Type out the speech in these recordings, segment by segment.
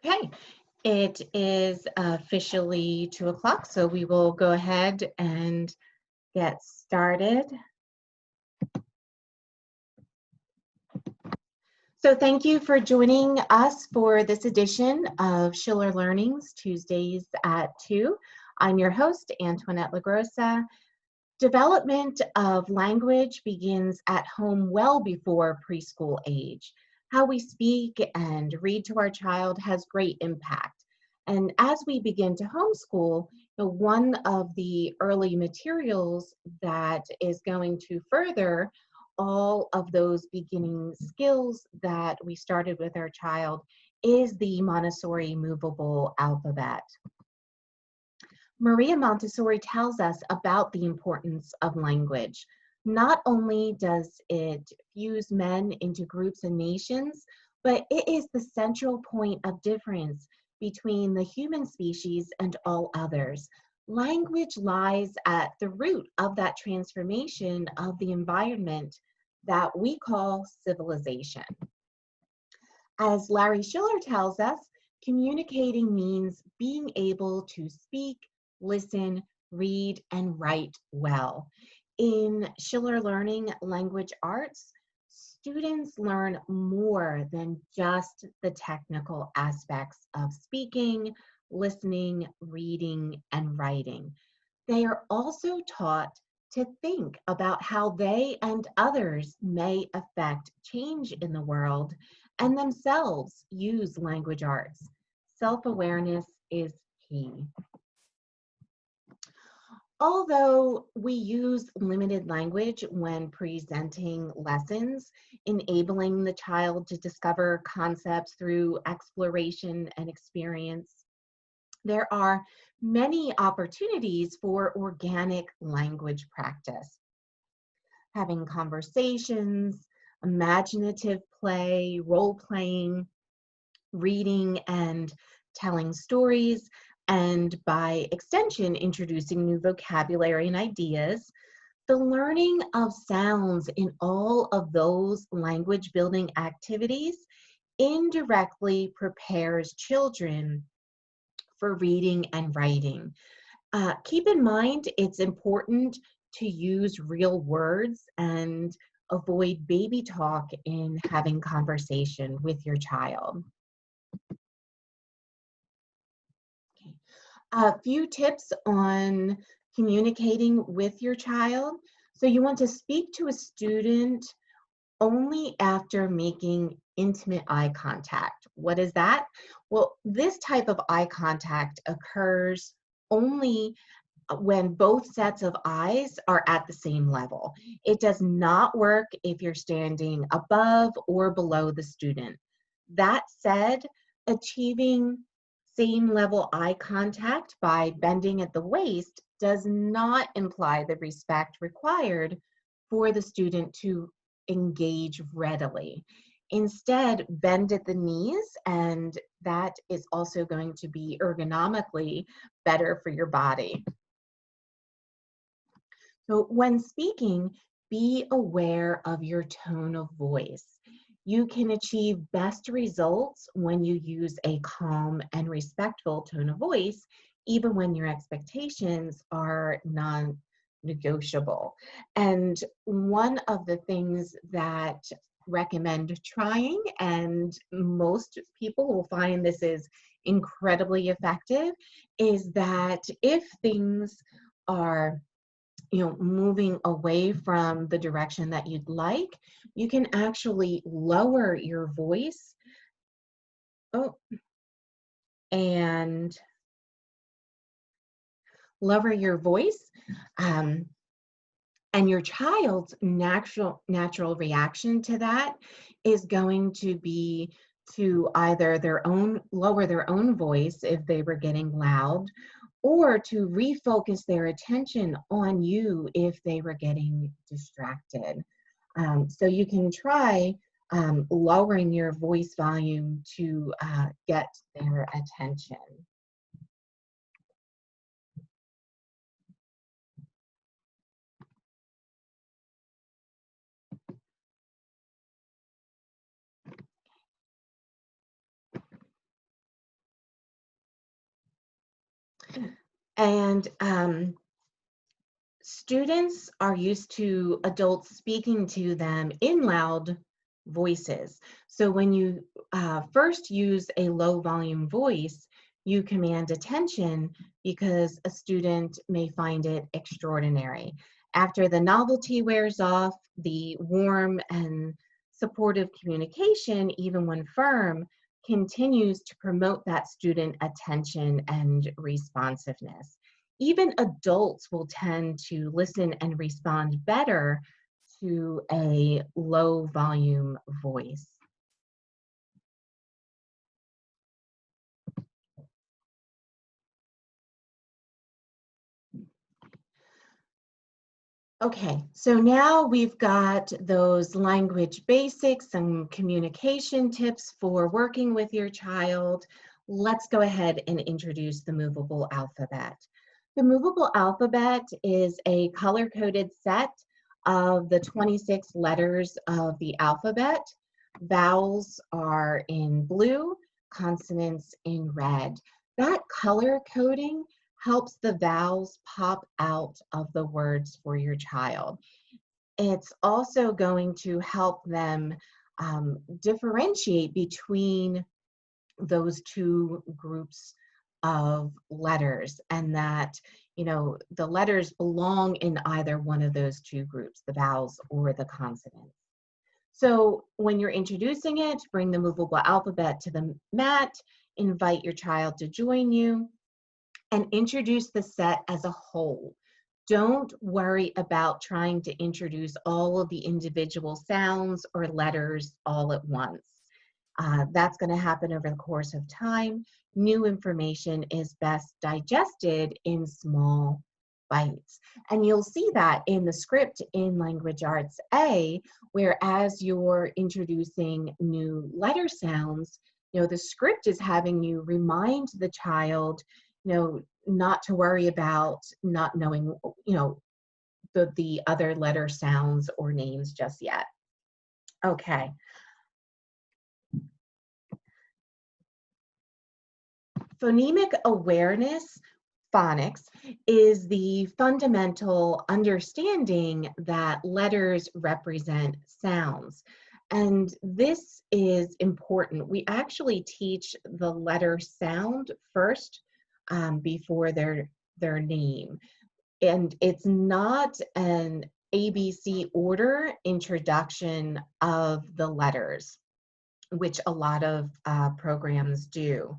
Okay, it is officially 2 o'clock, so we will go ahead and get started. So thank you for joining us for this edition of Schiller Learning's Tuesdays at 2. I'm your host, Antoinette LaGrossa. Development of language begins at home well before preschool age. How we speak and read to our child has great impact. And as we begin to homeschool, one of the early materials that is going to further all of those beginning skills that we started with our child is the Montessori Movable alphabet. Maria Montessori tells us about the importance of language. Not only does it fuse men into groups and nations, but it is the central point of difference between the human species and all others. Language lies at the root of that transformation of the environment that we call civilization. As Larry Schiller tells us, communicating means being able to speak, listen, read, and write well. In ShillerLearning Language Arts, students learn more than just the technical aspects of speaking, listening, reading, and writing. They are also taught to think about how they and others may affect change in the world and themselves use language arts. Self-awareness is key. Although we use limited language when presenting lessons, enabling the child to discover concepts through exploration and experience, there are many opportunities for organic language practice. Having conversations, imaginative play, role playing, reading and telling stories, and by extension, introducing new vocabulary and ideas. The learning of sounds in all of those language building activities indirectly prepares children for reading and writing. Keep in mind, it's important to use real words and avoid baby talk in having conversation with your child. Okay. A few tips on communicating with your child. So you want to speak to a student only after making intimate eye contact. What is that? Well, this type of eye contact occurs only when both sets of eyes are at the same level. It does not work if you're standing above or below the student. That said, achieving same level eye contact by bending at the waist does not imply the respect required for the student to engage readily. Instead, bend at the knees, and that is also going to be ergonomically better for your body. So when speaking, be aware of your tone of voice. You can achieve best results when you use a calm and respectful tone of voice, even when your expectations are non-negotiable. And one of the things that recommend trying, and most people will find this is incredibly effective, is that if things are moving away from the direction that you'd like, you can actually lower your voice. Oh, and lower your voice. And your child's natural reaction to that is going to be to either lower their own voice if they were getting loud, or to refocus their attention on you if they were getting distracted. So you can try lowering your voice volume to get their attention. And students are used to adults speaking to them in loud voices. So when you first use a low volume voice, you command attention because a student may find it extraordinary. After the novelty wears off, the warm and supportive communication, even when firm, continues to promote that student attention and responsiveness. Even adults will tend to listen and respond better to a low volume voice. Okay, so now we've got those language basics, some communication tips for working with your child. Let's go ahead and introduce the movable alphabet. The movable alphabet is a color-coded set of the 26 letters of the alphabet. Vowels are in blue, consonants in red. That color coding helps the vowels pop out of the words for your child. It's also going to help them differentiate between those two groups of letters, and that, you know, the letters belong in either one of those two groups, the vowels or the consonants. So when you're introducing it, bring the movable alphabet to the mat, invite your child to join you, and introduce the set as a whole. Don't worry about trying to introduce all of the individual sounds or letters all at once. That's going to happen over the course of time. New information is best digested in small bites. And you'll see that in the script in Language Arts A, where as you're introducing new letter sounds, you know, the script is having you remind the child, you know, not to worry about not knowing, you know, the other letter sounds or names just yet. Okay. Phonemic awareness, phonics, is the fundamental understanding that letters represent sounds. And this is important. We actually teach the letter sound first before their name. And it's not an ABC order introduction of the letters, which a lot of programs do.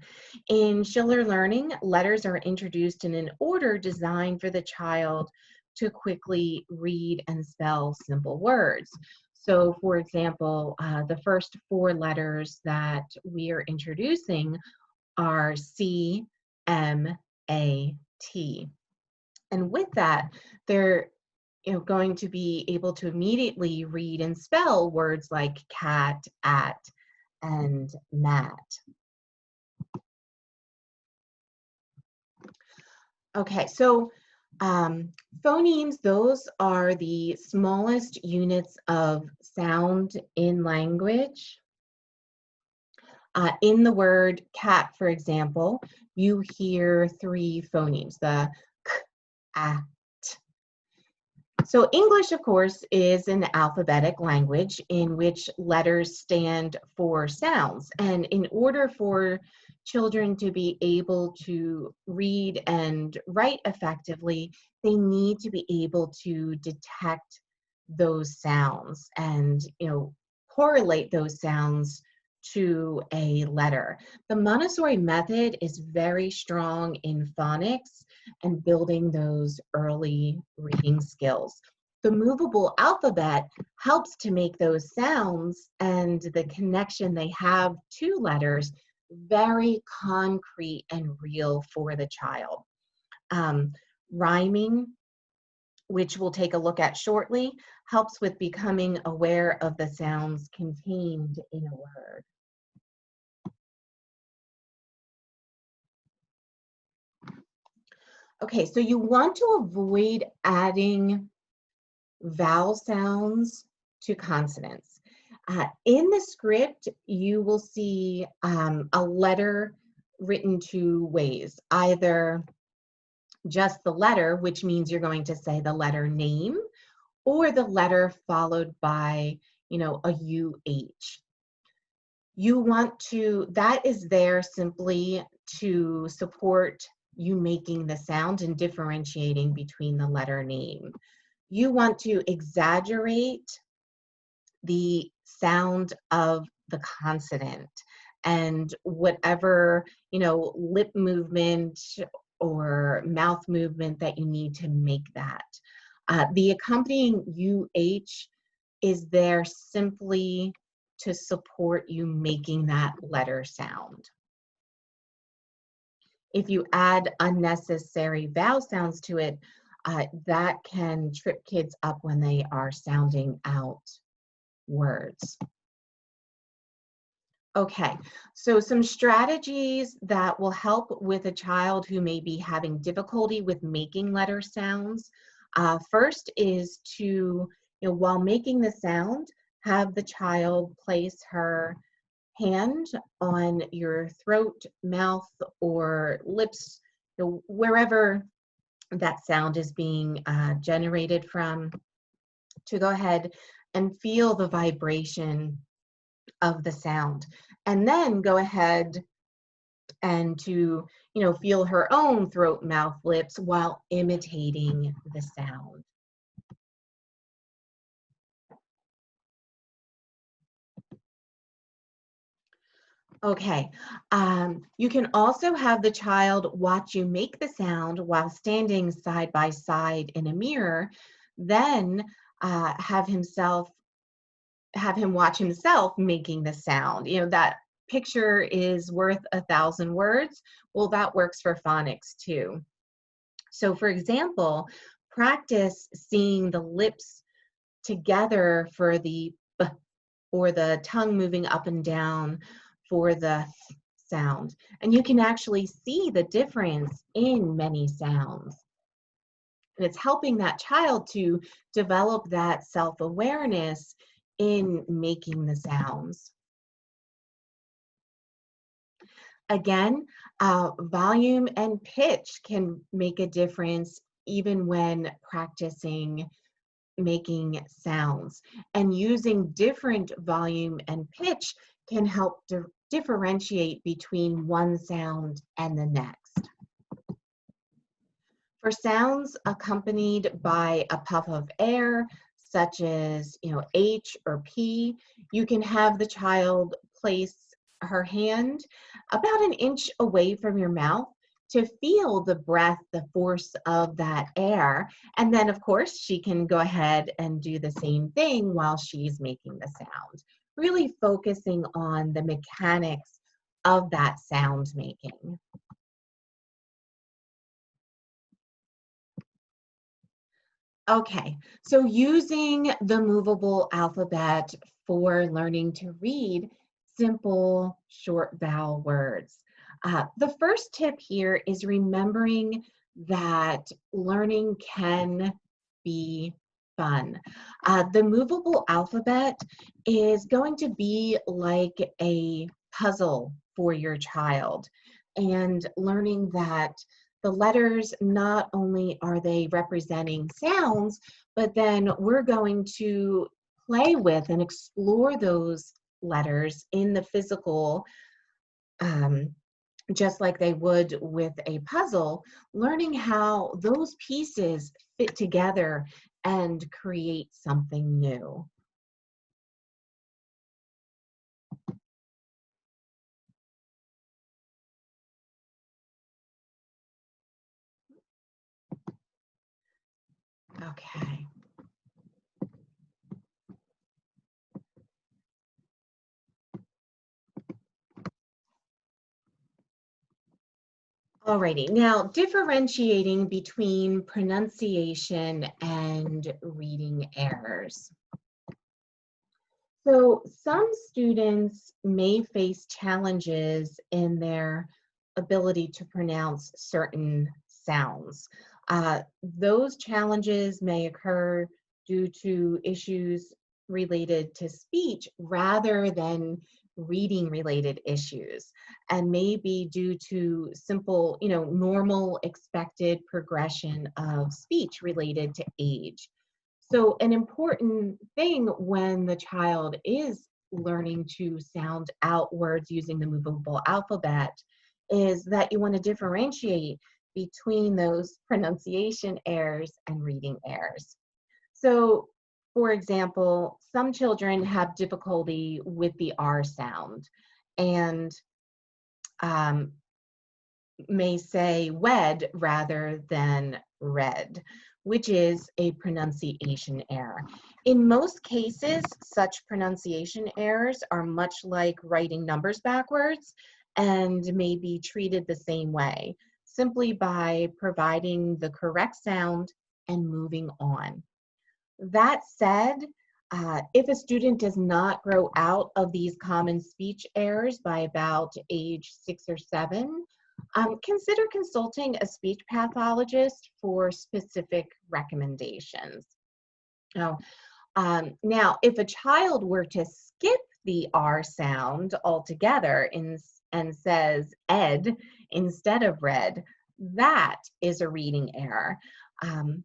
In ShillerLearning, letters are introduced in an order designed for the child to quickly read and spell simple words. So for example, the first four letters that we are introducing are C, M, A, T. And with that, they're, you know, going to be able to immediately read and spell words like cat, at, and mat. Okay, so phonemes, those are the smallest units of sound in language. In the word cat, for example, you hear three phonemes, the k, a, t. So English, of course, is an alphabetic language in which letters stand for sounds. And in order for children to be able to read and write effectively, they need to be able to detect those sounds and, you know, correlate those sounds to a letter. The Montessori method is very strong in phonics and building those early reading skills. The movable alphabet helps to make those sounds and the connection they have to letters very concrete and real for the child. Rhyming, which we'll take a look at shortly, helps with becoming aware of the sounds contained in a word. Okay, so you want to avoid adding vowel sounds to consonants. In the script, you will see a letter written two ways, either just the letter, which means you're going to say the letter name, or the letter followed by, a UH. You want to, that is there simply to support you making the sound and differentiating between the letter name. You want to exaggerate the sound of the consonant and whatever, lip movement or mouth movement that you need to make that. The accompanying UH is there simply to support you making that letter sound. If you add unnecessary vowel sounds to it, that can trip kids up when they are sounding out words. Okay, so some strategies that will help with a child who may be having difficulty with making letter sounds. First is to, while making the sound, have the child place her hand on your throat, mouth, or lips, wherever that sound is being generated from, to go ahead and feel the vibration of the sound. And then go ahead and to, feel her own throat, mouth, lips while imitating the sound. Okay, you can also have the child watch you make the sound while standing side by side in a mirror, then have him watch himself making the sound. That picture is worth 1,000 words. Well, that works for phonics too. So for example, practice seeing the lips together for the b, or the tongue moving up and down for the th sound. And you can actually see the difference in many sounds. And it's helping that child to develop that self-awareness in making the sounds. Again, volume and pitch can make a difference even when practicing making sounds. And using different volume and pitch can help differentiate between one sound and the next. For sounds accompanied by a puff of air, such as H or P, you can have the child place her hand about an inch away from your mouth to feel the breath, the force of that air. And then, of course, she can go ahead and do the same thing while she's making the sound, really focusing on the mechanics of that sound making. Okay, so using the movable alphabet for learning to read simple short vowel words. The first tip here is remembering that learning can be fun. The movable alphabet is going to be like a puzzle for your child, and learning that the letters, not only are they representing sounds, but then we're going to play with and explore those letters in the physical, just like they would with a puzzle, learning how those pieces fit together and create something new. Okay. Alrighty, now differentiating between pronunciation and reading errors. So some students may face challenges in their ability to pronounce certain sounds. Those challenges may occur due to issues related to speech rather than reading related issues, and maybe due to simple, normal expected progression of speech related to age. So an important thing when the child is learning to sound out words using the movable alphabet is that you want to differentiate between those pronunciation errors and reading errors. So, for example, some children have difficulty with the R sound and um, may say wed rather than red, which is a pronunciation error. In most cases, such pronunciation errors are much like writing numbers backwards and may be treated the same way, simply by providing the correct sound and moving on. That said, if a student does not grow out of these common speech errors by about age 6 or 7, consider consulting a speech pathologist for specific recommendations. Now, if a child were to skip the R sound altogether and says ed instead of red, that is a reading error.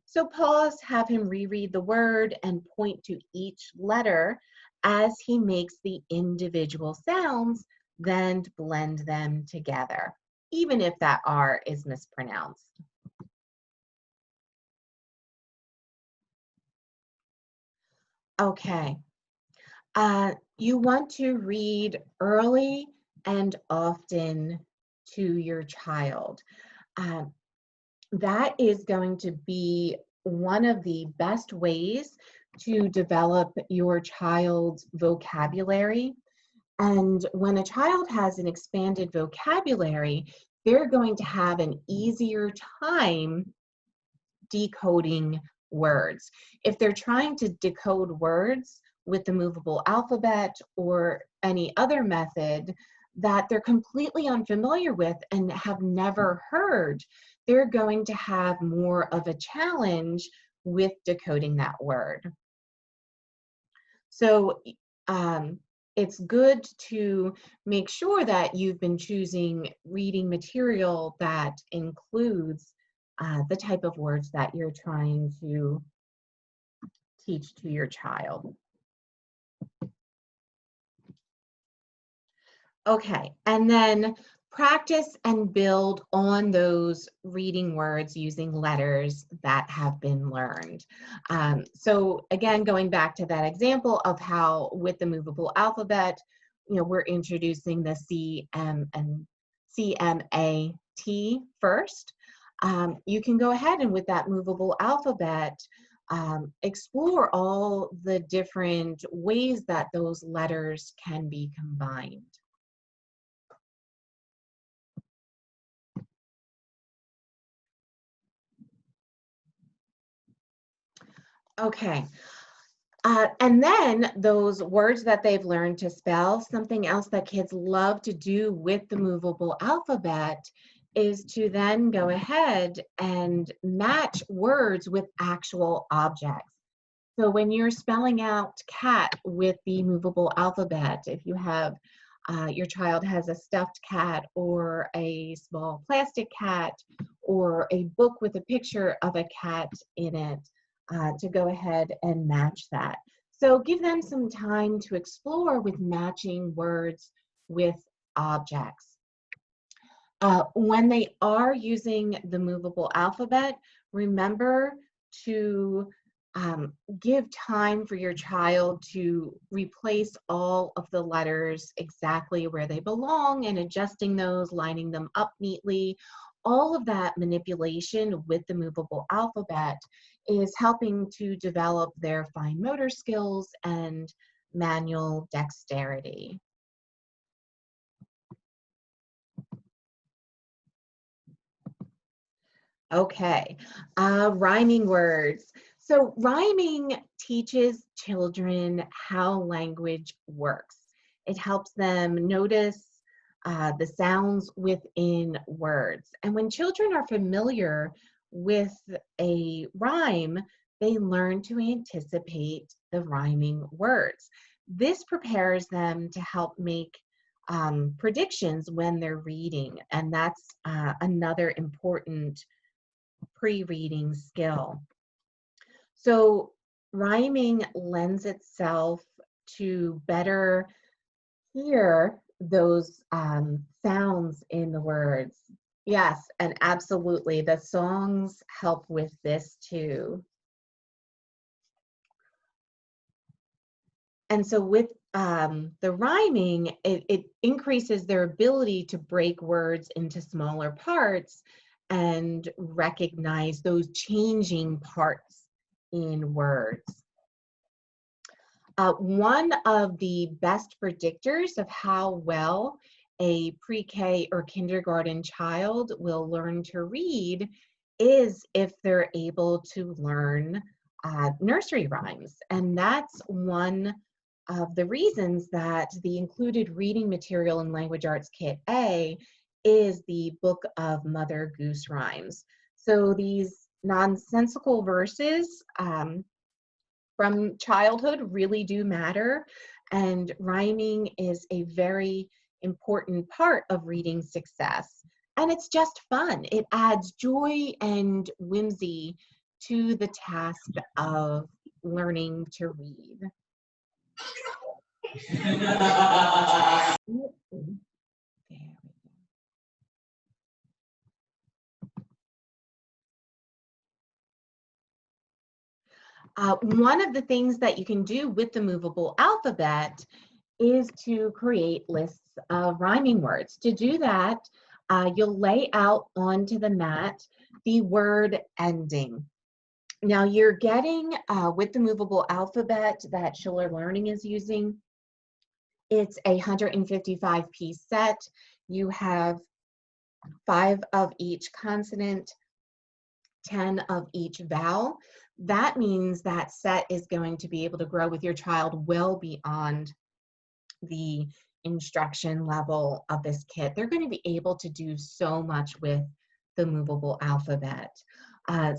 So pause, have him reread the word and point to each letter as he makes the individual sounds, then blend them together, even if that R is mispronounced. Okay. You want to read early and often to your child. Uh, that is going to be one of the best ways to develop your child's vocabulary. And when a child has an expanded vocabulary, they're going to have an easier time decoding words. If they're trying to decode words with the movable alphabet or any other method that they're completely unfamiliar with and have never heard, they're going to have more of a challenge with decoding that word. So it's good to make sure that you've been choosing reading material that includes the type of words that you're trying to teach to your child. Okay, and then practice and build on those reading words using letters that have been learned. So again, going back to that example of how with the movable alphabet, we're introducing the C, M, and CMAT first. You can go ahead and with that movable alphabet, explore all the different ways that those letters can be combined. Okay. And then those words that they've learned to spell, something else that kids love to do with the movable alphabet is to then go ahead and match words with actual objects. So when you're spelling out cat with the movable alphabet, if you have your child has a stuffed cat or a small plastic cat or a book with a picture of a cat in it, to go ahead and match that. So give them some time to explore with matching words with objects. When they are using the movable alphabet, remember to give time for your child to replace all of the letters exactly where they belong and adjusting those, lining them up neatly. All of that manipulation with the movable alphabet is helping to develop their fine motor skills and manual dexterity. Okay, rhyming words. So rhyming teaches children how language works. It helps them notice the sounds within words. And when children are familiar with a rhyme, they learn to anticipate the rhyming words. This prepares them to help make predictions when they're reading, and that's another important pre-reading skill. So rhyming lends itself to better hear those sounds in the words. Yes, and absolutely, the songs help with this too. And so with the rhyming, it increases their ability to break words into smaller parts and recognize those changing parts in words. One of the best predictors of how well a pre-K or kindergarten child will learn to read is if they're able to learn nursery rhymes. And that's one of the reasons that the included reading material in Language Arts Kit A is the Book of Mother Goose Rhymes. So these nonsensical verses from childhood really do matter, and rhyming is a very important part of reading success. And it's just fun. It adds joy and whimsy to the task of learning to read. There we go. One of the things that you can do with the movable alphabet is to create lists of rhyming words. To do that, you'll lay out onto the mat the word ending. Now you're getting, with the movable alphabet that ShillerLearning is using, it's a 155-piece set. You have 5 of each consonant, 10 of each vowel. That means that set is going to be able to grow with your child well beyond the instruction level of this kit. They're going to be able to do so much with the movable alphabet.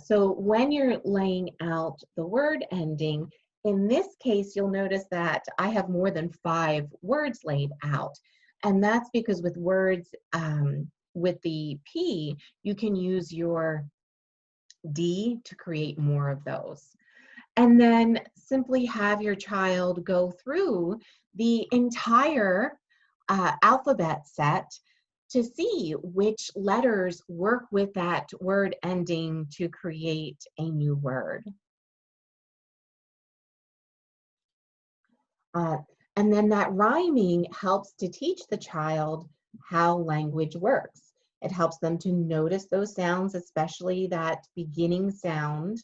So when you're laying out the word ending, in this case, you'll notice that I have more than 5 words laid out. And that's because with words with the P, you can use your D to create more of those. And then simply have your child go through the entire alphabet set to see which letters work with that word ending to create a new word. And then that rhyming helps to teach the child how language works. It helps them to notice those sounds, especially that beginning sound,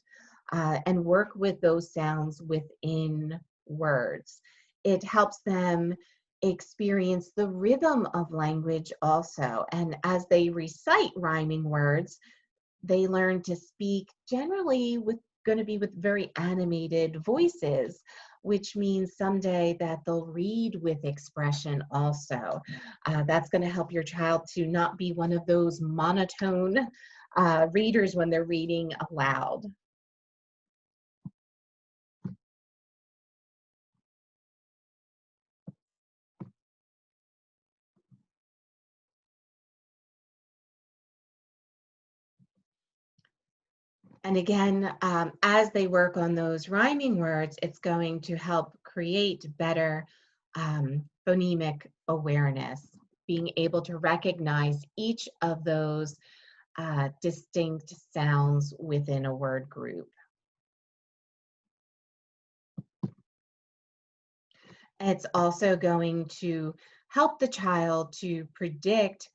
and work with those sounds within words. It helps them experience the rhythm of language also. And as they recite rhyming words, they learn to speak generally going to be with very animated voices, which means someday that they'll read with expression also. That's going to help your child to not be one of those monotone readers when they're reading aloud. And again, as they work on those rhyming words, it's going to help create better phonemic awareness, being able to recognize each of those distinct sounds within a word group. It's also going to help the child to predict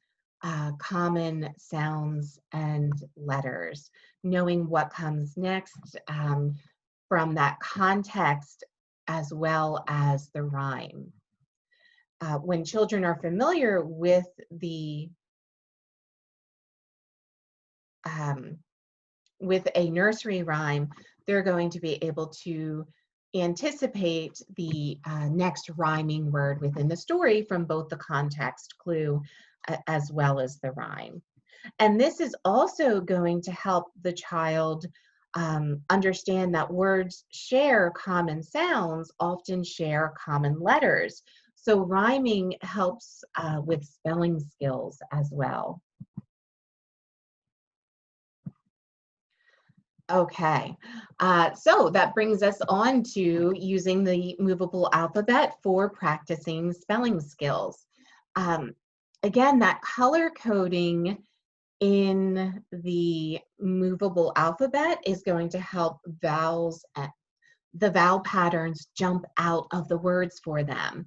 common sounds and letters, knowing what comes next from that context as well as the rhyme. When children are familiar with a nursery rhyme, they're going to be able to anticipate the next rhyming word within the story from both the context clue as well as the rhyme. And this is also going to help the child understand that words share common sounds, often share common letters. So rhyming helps with spelling skills as well. Okay, so that brings us on to using the movable alphabet for practicing spelling skills. Um, Again, that color coding in the movable alphabet is going to help the vowel patterns jump out of the words for them.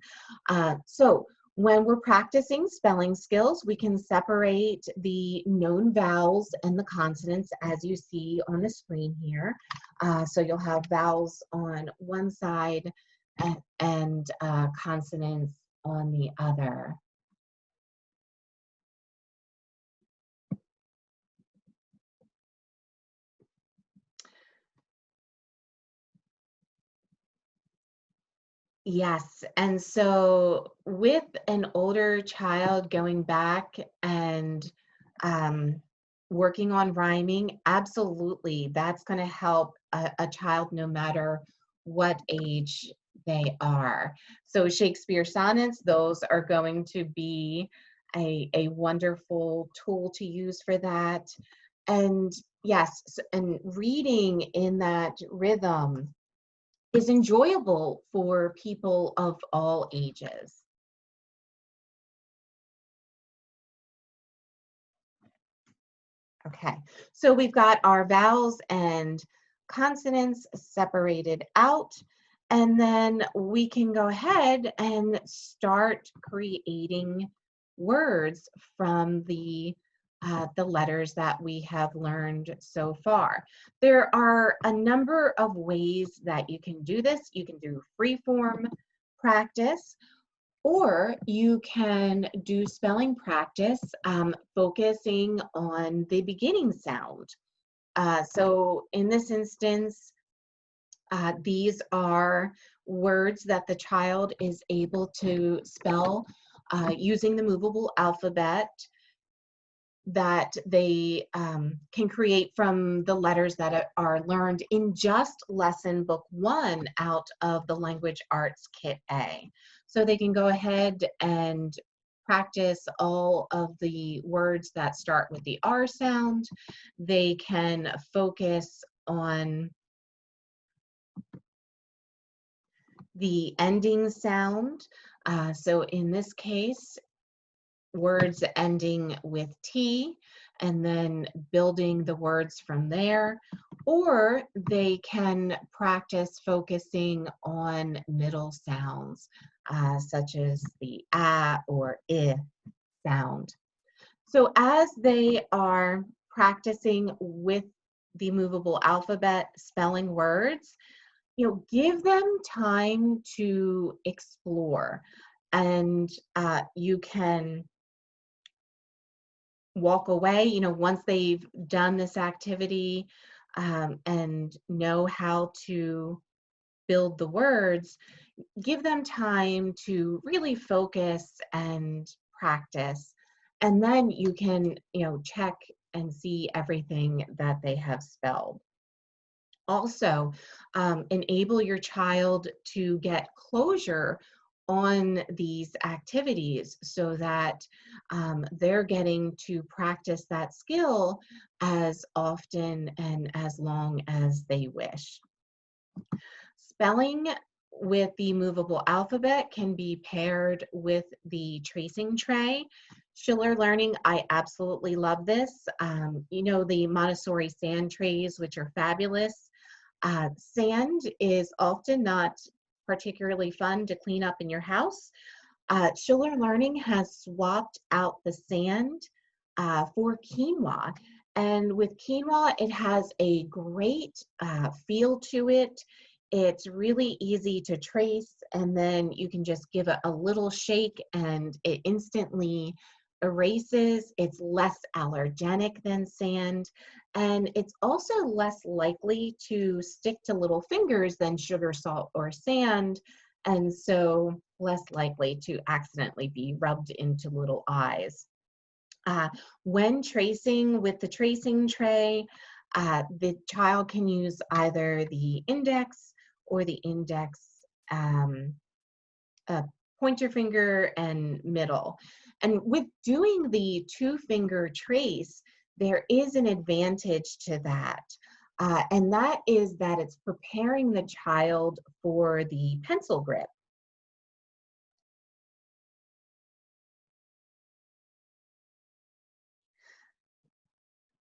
So when we're practicing spelling skills, we can separate the known vowels and the consonants as you see on the screen here. So you'll have vowels on one side and consonants on the other. Yes, and so with an older child going back and um, working on rhyming, absolutely, that's going to help a child no matter what age they are. So Shakespeare sonnets, those are going to be a wonderful tool to use for that. And yes, and reading in that rhythm is enjoyable for people of all ages. Okay, so we've got our vowels and consonants separated out, and then we can go ahead and start creating words from the letters that we have learned so far. There are a number of ways that you can do this. You can do free form practice, or you can do spelling practice focusing on the beginning sound. So in this instance, these are words that the child is able to spell using the movable alphabet that they can create from the letters that are learned in just lesson book 1 out of the Language Arts Kit A. So they can go ahead and practice all of the words that start with the R sound. They can focus on the ending sound. So in this case, words ending with T and then building the words from there, or they can practice focusing on middle sounds such as the A or I sound. So as they are practicing with the movable alphabet spelling words, give them time to explore, and you can walk away, once they've done this activity and know how to build the words, give them time to really focus and practice. And then you can, check and see everything that they have spelled. Also, enable your child to get closure on these activities so that they're getting to practice that skill as often and as long as they wish. Spelling with the movable alphabet can be paired with the tracing tray. ShillerLearning, I absolutely love this. The Montessori sand trays, which are fabulous. Sand is often not particularly fun to clean up in your house. ShillerLearning has swapped out the sand for quinoa. And with quinoa, it has a great feel to it. It's really easy to trace, and then you can just give it a little shake and it instantly erases. It's less allergenic than sand, and it's also less likely to stick to little fingers than sugar, salt, or sand, and so less likely to accidentally be rubbed into little eyes. When tracing with the tracing tray, The child can use either the index or the index, um, pointer finger and middle. And with doing the two-finger trace, there is an advantage to that. And that is that it's preparing the child for the pencil grip.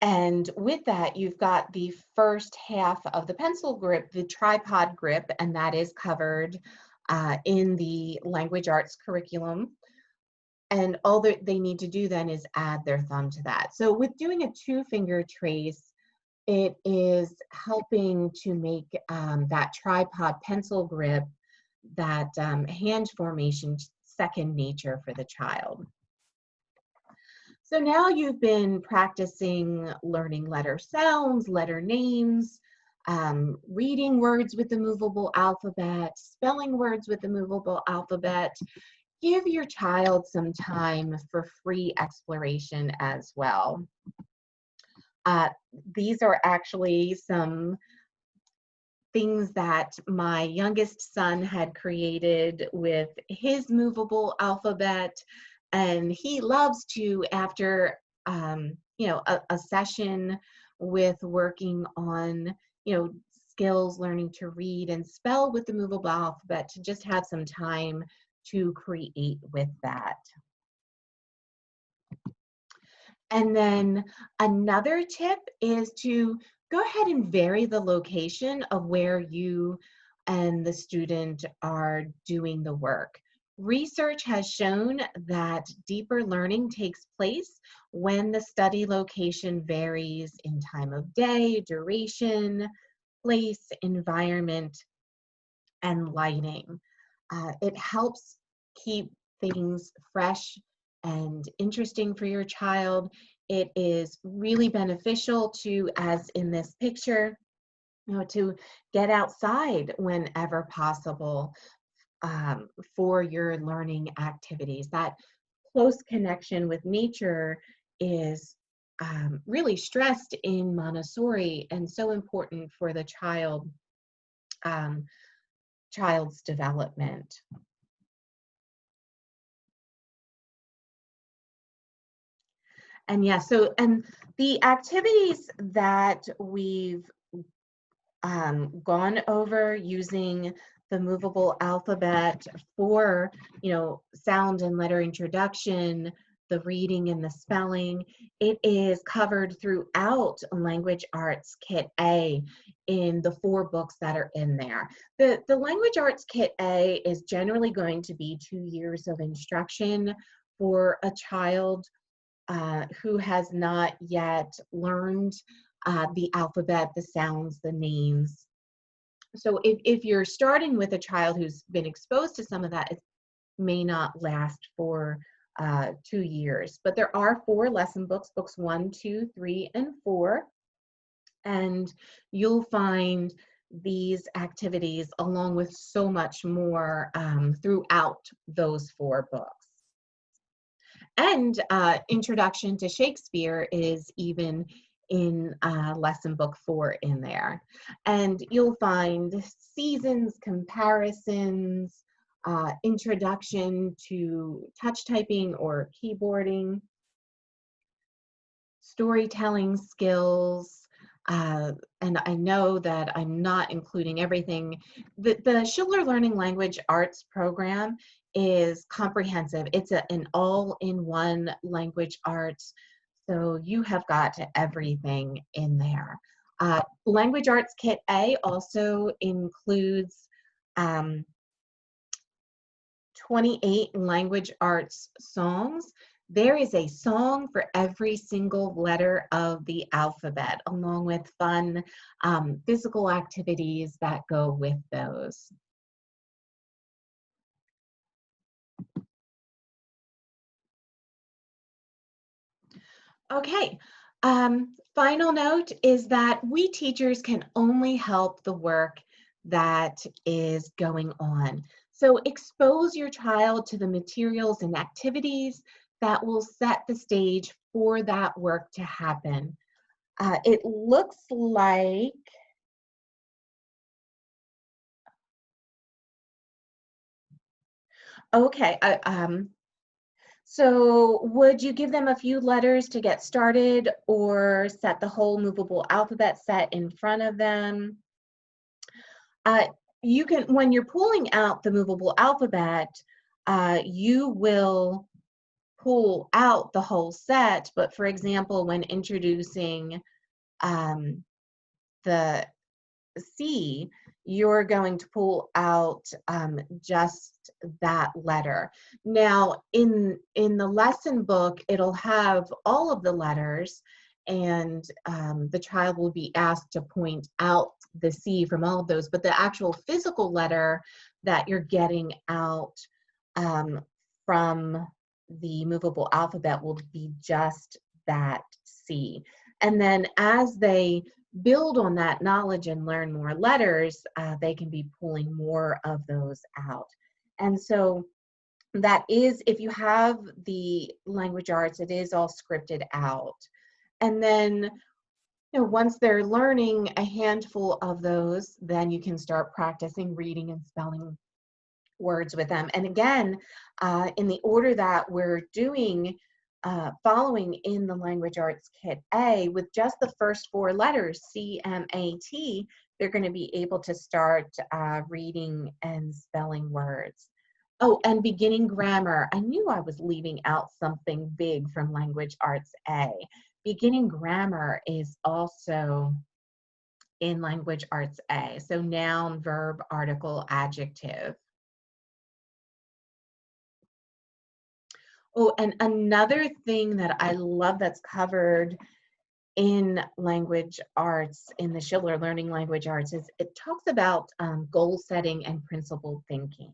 And with that, you've got the first half of the pencil grip, the tripod grip, and that is covered in the language arts curriculum. And all that they need to do then is add their thumb to that. So with doing a two-finger trace, it is helping to make that tripod pencil grip, that hand formation, second nature for the child. So now you've been practicing learning letter sounds, letter names, reading words with the movable alphabet, spelling words with the movable alphabet. Give your child some time for free exploration as well. These are actually some things that my youngest son had created with his movable alphabet. And he loves to, after a session with working on skills, learning to read and spell with the movable alphabet, to just have some time to create with that. And then another tip is to go ahead and vary the location of where you and the student are doing the work. Research has shown that deeper learning takes place when the study location varies in time of day, duration, place, environment, and lighting. It helps keep things fresh and interesting for your child. It is really beneficial to, as in this picture, to get outside whenever possible for your learning activities. That close connection with nature is really stressed in Montessori and so important for the child's development. And yeah, so, and the activities that we've gone over using the movable alphabet for, sound and letter introduction, the reading and the spelling, it is covered throughout Language Arts Kit A in the 4 books that are in there. The Language Arts Kit A is generally going to be 2 years of instruction for a child who has not yet learned the alphabet, the sounds, the names. So if you're starting with a child who's been exposed to some of that, it may not last for 2 years. But there are 4 lesson books, books 1, 2, 3, and 4. And you'll find these activities along with so much more throughout those 4 books. And Introduction to Shakespeare is even in lesson book 4 in there. And you'll find seasons, comparisons, introduction to touch typing or keyboarding, storytelling skills, and I know that I'm not including everything. The ShillerLearning Language Arts program is comprehensive. It's an all-in-one language arts, so you have got everything in there. Language Arts Kit A also includes 28 language arts songs. There is a song for every single letter of the alphabet, along with fun physical activities that go with those. Okay, final note is that we teachers can only help the work that is going on. So expose your child to the materials and activities that will set the stage for that work to happen. It looks like, okay, so would you give them a few letters to get started or set the whole movable alphabet set in front of them? Uh, you can, when you're pulling out the movable alphabet, you will pull out the whole set, but for example, when introducing um, the C, you're going to pull out just that letter. Now, in the lesson book, it'll have all of the letters, and the child will be asked to point out the C from all of those, but the actual physical letter that you're getting out um, from the movable alphabet will be just that C. And then as they build on that knowledge and learn more letters, they can be pulling more of those out. And so that is, if you have the language arts, it is all scripted out. And then, you know, once they're learning a handful of those, then you can start practicing reading and spelling words with them. And again, in the order that we're doing, following in the Language Arts Kit A, with just the first 4 letters, C-M-A-T, they're going to be able to start reading and spelling words. Oh, and beginning grammar. I knew I was leaving out something big from Language Arts A. Beginning grammar is also in Language Arts A. So noun, verb, article, adjective. Oh, and another thing that I love that's covered in language arts, in the ShillerLearning language arts, is it talks about goal setting and principled thinking,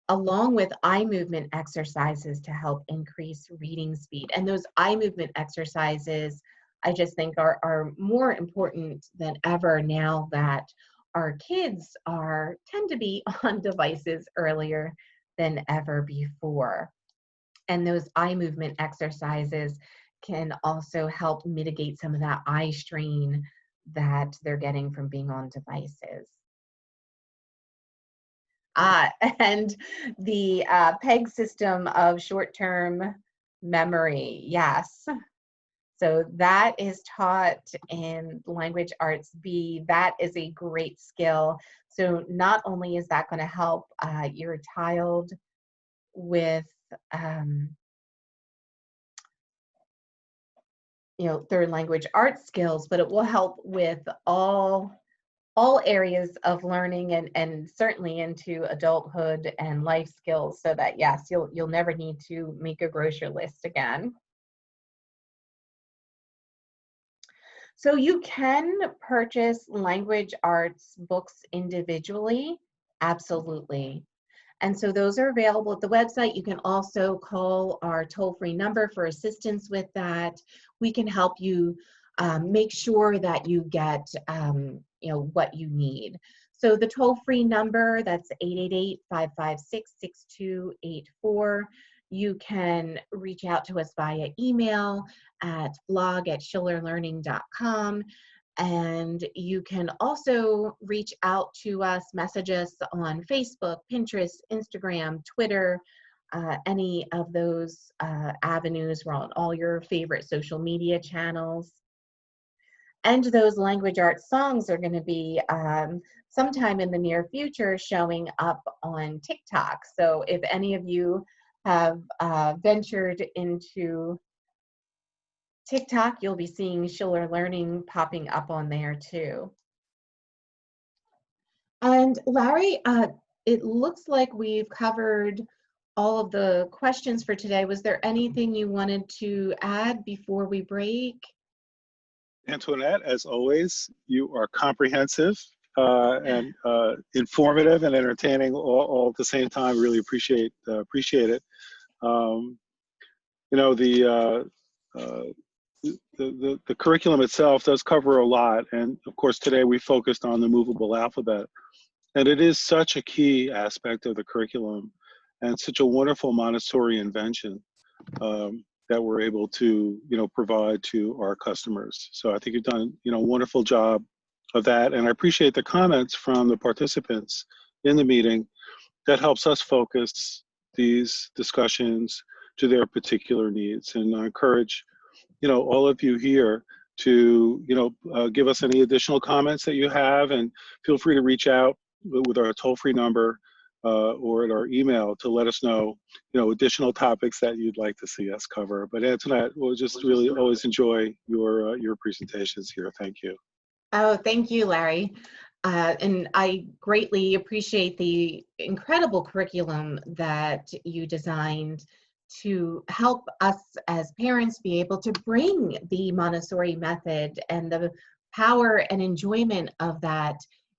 along with eye movement exercises to help increase reading speed. And those eye movement exercises, I just think are more important than ever now that our kids tend to be on devices earlier than ever before. And those eye movement exercises can also help mitigate some of that eye strain that they're getting from being on devices. And the PEG system of short-term memory, yes. So that is taught in Language Arts B. That is a great skill. So not only is that going to help your child with you know, third language arts skills, but it will help with all areas of learning and certainly into adulthood and life skills, so that yes, you'll never need to make a grocery list again. So you can purchase language arts books individually, absolutely. And so those are available at the website. You can also call our toll-free number for assistance with that. We can help you make sure that you get you know, what you need. So the toll-free number, that's 888-556-6284. You can reach out to us via email at blog@shillerlearning.com. And you can also reach out to us, message us on Facebook, Pinterest, Instagram, Twitter, any of those avenues. We're on all your favorite social media channels. And those language arts songs are going to be sometime in the near future showing up on TikTok. So if any of you have ventured into TikTok, you'll be seeing ShillerLearning popping up on there too. And Larry, it looks like we've covered all of the questions for today. Was there anything you wanted to add before we break? Antoinette, as always, you are comprehensive and informative and entertaining all at the same time. Really appreciate it. You know, the curriculum itself does cover a lot, and of course today we focused on the movable alphabet, and it is such a key aspect of the curriculum and such a wonderful Montessori invention. that we're able to, provide to our customers. So I think you've done, a wonderful job of that. And I appreciate the comments from the participants in the meeting. That helps us focus these discussions to their particular needs. And I encourage, all of you here to, give us any additional comments that you have, and feel free to reach out with our toll-free number or at our email to let us know, additional topics that you'd like to see us cover. But Antoinette, we'll just really always enjoy your presentations here. Thank you. Oh, thank you, Larry. And I greatly appreciate the incredible curriculum that you designed to help us as parents be able to bring the Montessori method and the power and enjoyment of that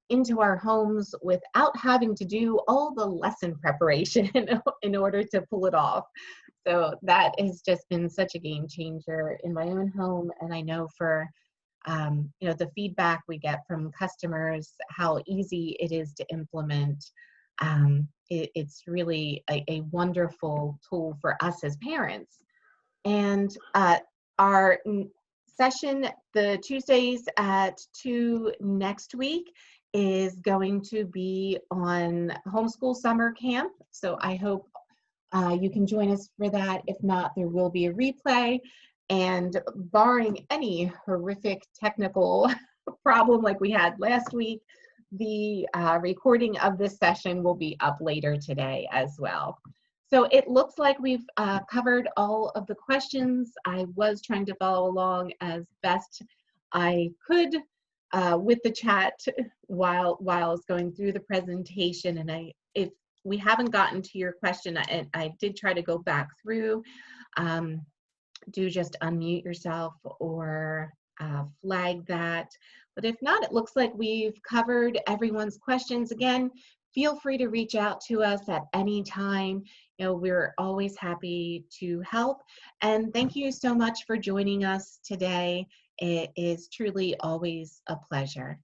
into our homes without having to do all the lesson preparation in order to pull it off. So that has just been such a game changer in my own home, and I know for the feedback we get from customers, how easy it is to implement. It's really a wonderful tool for us as parents. And our session, the Tuesdays at 2 next week, is going to be on homeschool summer camp. So I hope you can join us for that. If not, there will be a replay. And barring any horrific technical problem like we had last week, the recording of this session will be up later today as well. So it looks like we've covered all of the questions. I was trying to follow along as best I could with the chat while I was going through the presentation. And if we haven't gotten to your question, I did try to go back through. Do just unmute yourself or flag that. But if not, it looks like we've covered everyone's questions. Again, feel free to reach out to us at any time. We're always happy to help. And thank you so much for joining us today. It is truly always a pleasure.